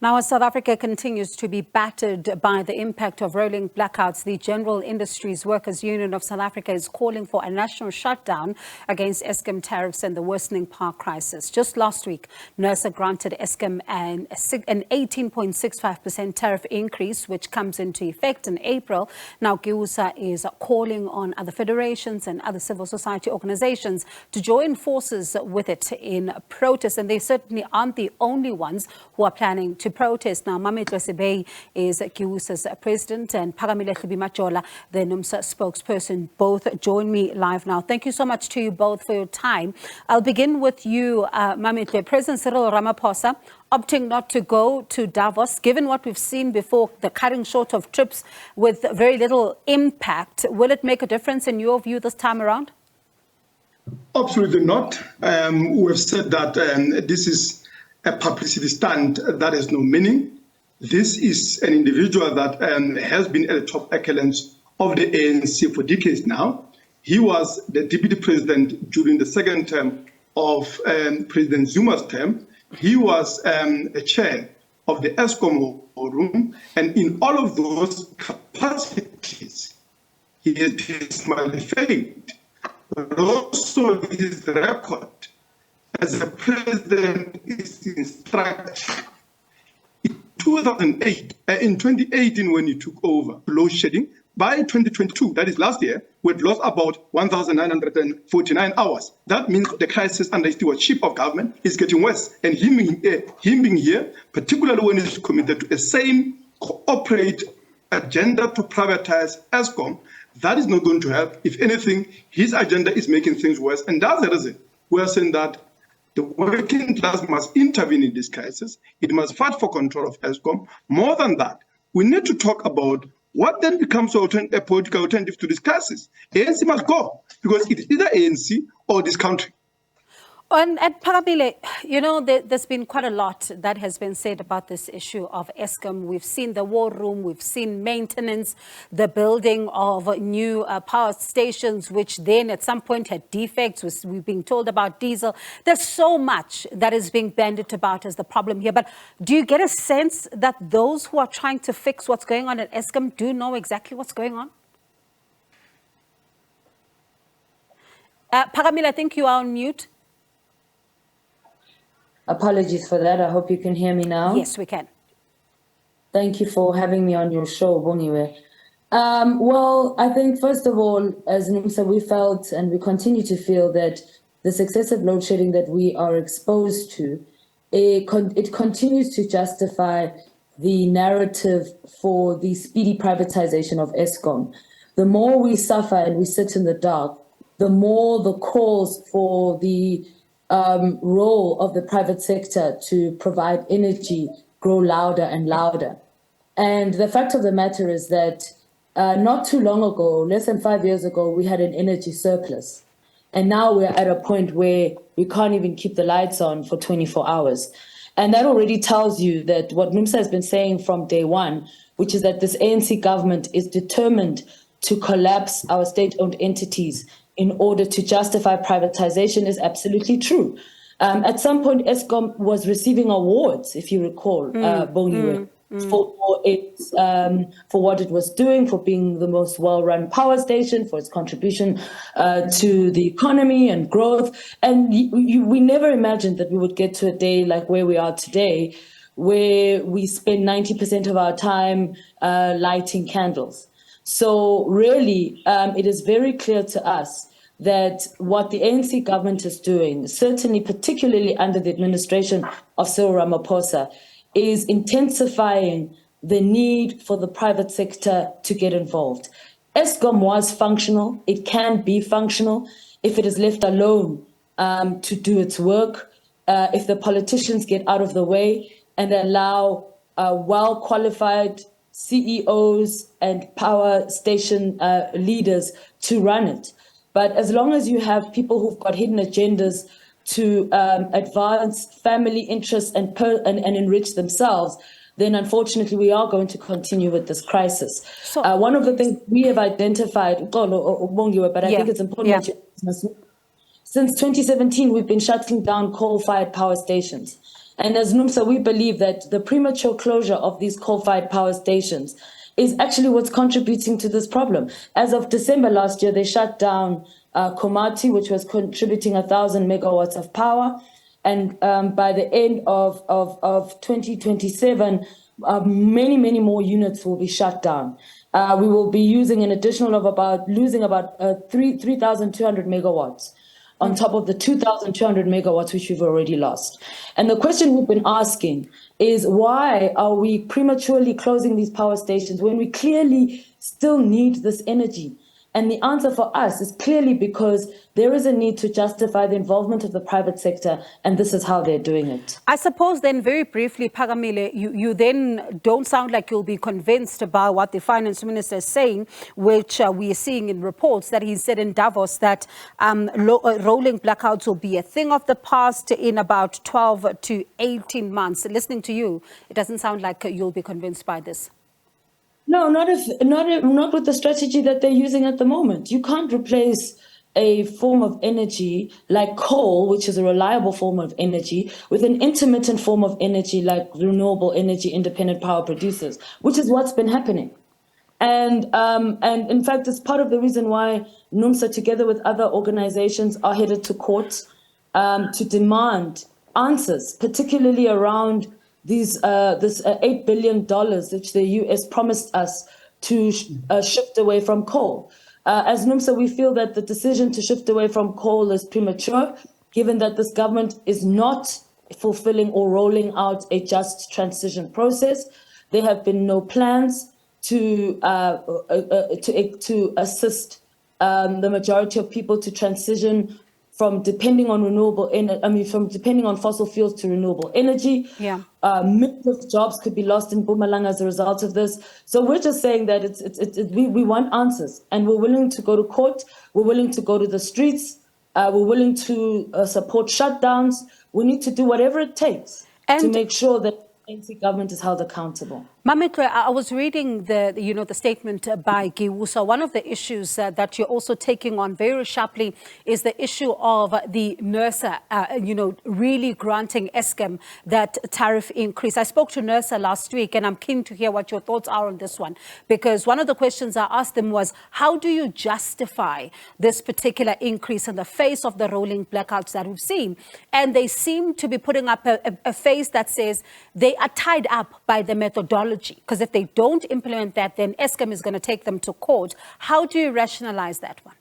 Now, as South Africa continues to be battered by the impact of rolling blackouts, the General Industries Workers Union of South Africa is calling for a national shutdown against Eskom tariffs and the worsening power crisis. Just last week, Nersa granted Eskom an 18.65% tariff increase, which comes into effect in April. Now, GIWUSA is calling on other federations and other civil society organizations to join forces with it in protest, and they certainly aren't the only ones who are planning to protest. Now, Mametlwe Sebei is GIWUSA's president, and Phakamile Hlubi-Majola, the Numsa spokesperson, both join me live now. Thank you so much to you both for your time. I'll begin with you, Mametlwe. President Cyril Ramaphosa opting not to go to Davos, given what we've seen before, the cutting short of trips with very little impact. Will it make a difference in your view this time around? Absolutely not. We've said that this is a publicity stunt that has no meaning. This is an individual that has been at the top echelons of the ANC for decades now. He was the deputy president during the second term of President Zuma's term. He was a chair of the Eskom room, and in all of those capacities, he has disqualified. But also his record as a president is instructive. In 2018, when he took over load shedding, by 2022, that is last year, we had lost about 1,949 hours. That means the crisis under stewardship of government is getting worse. And him being here, particularly when he's committed to the same corporate agenda to privatize Eskom, that is not going to help. If anything, his agenda is making things worse. And that's the reason we're saying that the working class must intervene in this crisis. It must fight for control of Eskom. More than that, we need to talk about what then becomes a political alternative to this crisis. ANC must go, because it is either ANC or this country. And Phakamile, you know, there's been quite a lot that has been said about this issue of Eskom. We've seen the war room, we've seen maintenance, the building of new power stations, which then at some point had defects. We've been told about diesel. There's so much that is being bandied about as the problem here. But do you get a sense that those who are trying to fix what's going on at Eskom do know exactly what's going on? Phakamile, I think you are on mute. Apologies for that. I hope you can hear me now. Yes, we can. Thank you for having me on your show, Bongiwe. Well, I think, first of all, as Numsa, we felt and we continue to feel that the excessive load shedding that we are exposed to, it continues to justify the narrative for the speedy privatization of Eskom. The more we suffer and we sit in the dark, the more the calls for the role of the private sector to provide energy grow louder and louder. And the fact of the matter is that not too long ago, less than 5 years ago, we had an energy surplus. And now we're at a point where we can't even keep the lights on for 24 hours. And that already tells you that what Numsa has been saying from day one, which is that this ANC government is determined to collapse our state-owned entities in order to justify privatization, is absolutely true. At some point, Eskom was receiving awards, if you recall, for what it was doing, for being the most well-run power station, for its contribution to the economy and growth. And we never imagined that we would get to a day like where we are today, where we spend 90% of our time lighting candles. So really, it is very clear to us that what the ANC government is doing, certainly particularly under the administration of Cyril Ramaphosa, is intensifying the need for the private sector to get involved. Eskom was functional. It can be functional if it is left alone to do its work, if the politicians get out of the way and allow well-qualified CEOs and power station leaders to run it. But as long as you have people who've got hidden agendas to advance family interests and enrich themselves, then unfortunately we are going to continue with this crisis. So, one of the things we have identified, but I think it's important that you, since 2017, we've been shutting down coal-fired power stations. And as Numsa, we believe that the premature closure of these coal-fired power stations is actually what's contributing to this problem. As of December last year, they shut down Komati, which was contributing 1,000 megawatts of power. And by the end of 2027, many more units will be shut down. We will be using an additional of losing about 3,200 megawatts on top of the 2,200 megawatts which we've already lost. And the question we've been asking is, why are we prematurely closing these power stations when we clearly still need this energy? And the answer for us is clearly because there is a need to justify the involvement of the private sector, and this is how they're doing it. I suppose then, very briefly, Phakamile, you then don't sound like you'll be convinced about what the finance minister is saying, which we are seeing in reports that he said in Davos that rolling blackouts will be a thing of the past in about 12 to 18 months. Listening to you, it doesn't sound like you'll be convinced by this. No, not with the strategy that they're using at the moment. You can't replace a form of energy like coal, which is a reliable form of energy, with an intermittent form of energy like renewable energy independent power producers, which is what's been happening. And in fact, it's part of the reason why Numsa, together with other organizations, are headed to court to demand answers, particularly around this $8 billion which the US promised us to shift away from coal. As Numsa, we feel that the decision to shift away from coal is premature, given that this government is not fulfilling or rolling out a just transition process. There have been no plans to assist the majority of people to transition from depending on depending on fossil fuels to renewable energy. Yeah. Millions of jobs could be lost in Mpumalanga as a result of this. So we're just saying that we want answers, and we're willing to go to court. We're willing to go to the streets. We're willing to support shutdowns. We need to do whatever it takes to make sure that the ANC government is held accountable. Mametlwe, I was reading the statement by GIWUSA. One of the issues that you're also taking on very sharply is the issue of the Nersa, really granting Eskom that tariff increase. I spoke to Nersa last week, and I'm keen to hear what your thoughts are on this one, because one of the questions I asked them was, how do you justify this particular increase in the face of the rolling blackouts that we've seen? And they seem to be putting up a face that says they are tied up by the methodology. Because if they don't implement that, then Eskom is going to take them to court. How do you rationalize that one?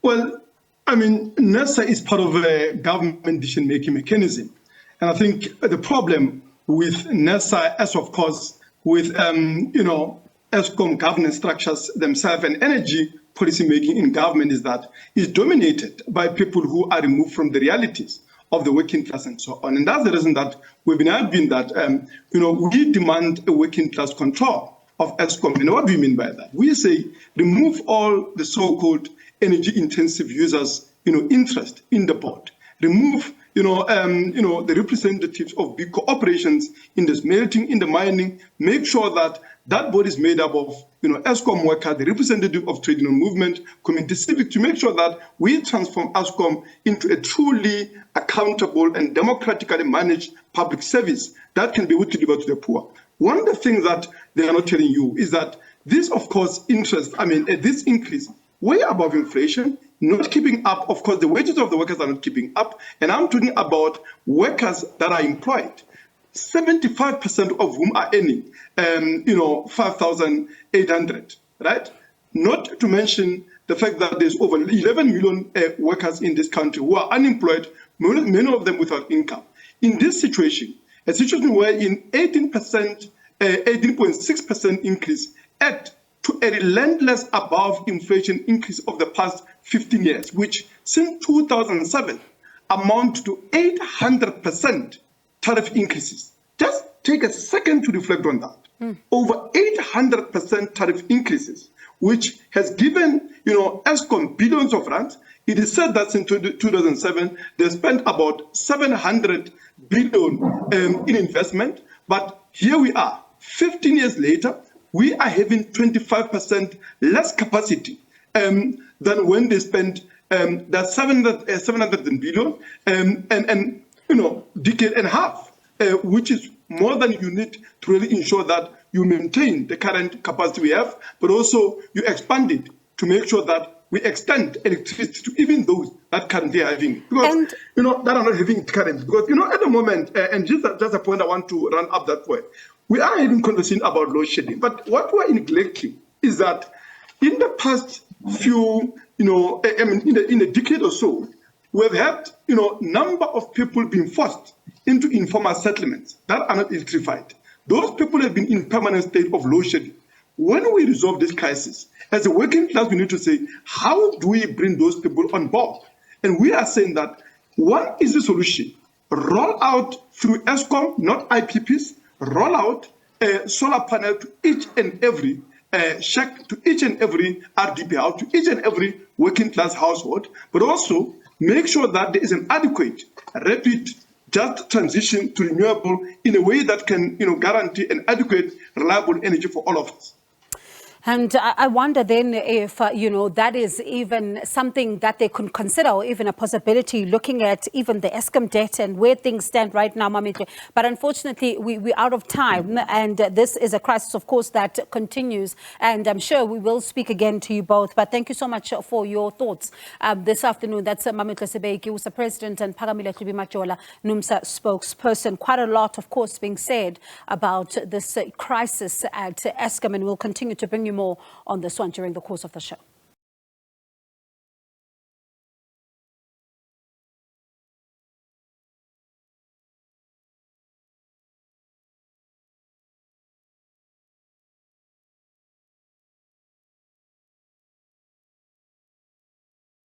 Well, I mean, Nersa is part of a government decision-making mechanism. And I think the problem with Nersa, as of course, with, Eskom governance structures themselves and energy policy-making in government is that it's dominated by people who are removed from the realities of the working class and so on. And that's the reason that we've been arguing that, we demand a working class control of Eskom. And what do we mean by that? We say remove all the so-called energy-intensive users, interest in the board. Remove, the representatives of big corporations in the smelting, in the mining. Make sure that that board is made up of, Eskom workers, the representative of trade union movement, community civic, to make sure that we transform Eskom into a truly accountable and democratically managed public service that can be able to deliver to the poor. One of the things that they are not telling you is that this, of course, this increase way above inflation, not keeping up. Of course, the wages of the workers are not keeping up. And I'm talking about workers that are employed, 75% of whom are earning, 5,800, right? Not to mention the fact that there's over 11 million workers in this country who are unemployed, many of them without income. In this situation, a situation where in 18.6% increase add to a relentless above inflation increase of the past 15 years, which since 2007 amount to 800% tariff increases. Just take a second to reflect on that. Over 800% tariff increases, which has given, Eskom billions of rands. It is said that since 2007, they spent about 700 billion in investment. But here we are, 15 years later, we are having 25% less capacity than when they spent that 700 billion. And decade and a half, which is more than you need to really ensure that you maintain the current capacity we have, but also you expand it to make sure that we extend electricity to even those that currently are having, because that are not having it currently. Because at the moment, and just a point I want to run up that way, we are having conversation about load shedding, but what we are neglecting is that in the past few, in a decade or so, we've had number of people being forced into informal settlements that are not electrified. Those people have been in permanent state of load shedding. When we resolve this crisis, as a working class, we need to say, how do we bring those people on board? And we are saying that one is the solution. Roll out through Eskom, not IPPs, roll out a solar panel to each and every shack, to each and every RDP house, to each and every working class household, but also make sure that there is an adequate, rapid, just transition to renewable in a way that can guarantee an adequate, reliable energy for all of us. And I wonder then if, that is even something that they could consider, or even a possibility, looking at even the Eskom debt and where things stand right now, Mametlwe. But unfortunately, we're out of time. And this is a crisis, of course, that continues. And I'm sure we will speak again to you both. But thank you so much for your thoughts this afternoon. That's Mametlwe Sebei, GIWUSA President, and Phakamile Hlubi-Majola, Numsa spokesperson. Quite a lot, of course, being said about this crisis at Eskom. And we'll continue to bring you more on this one during the course of the show.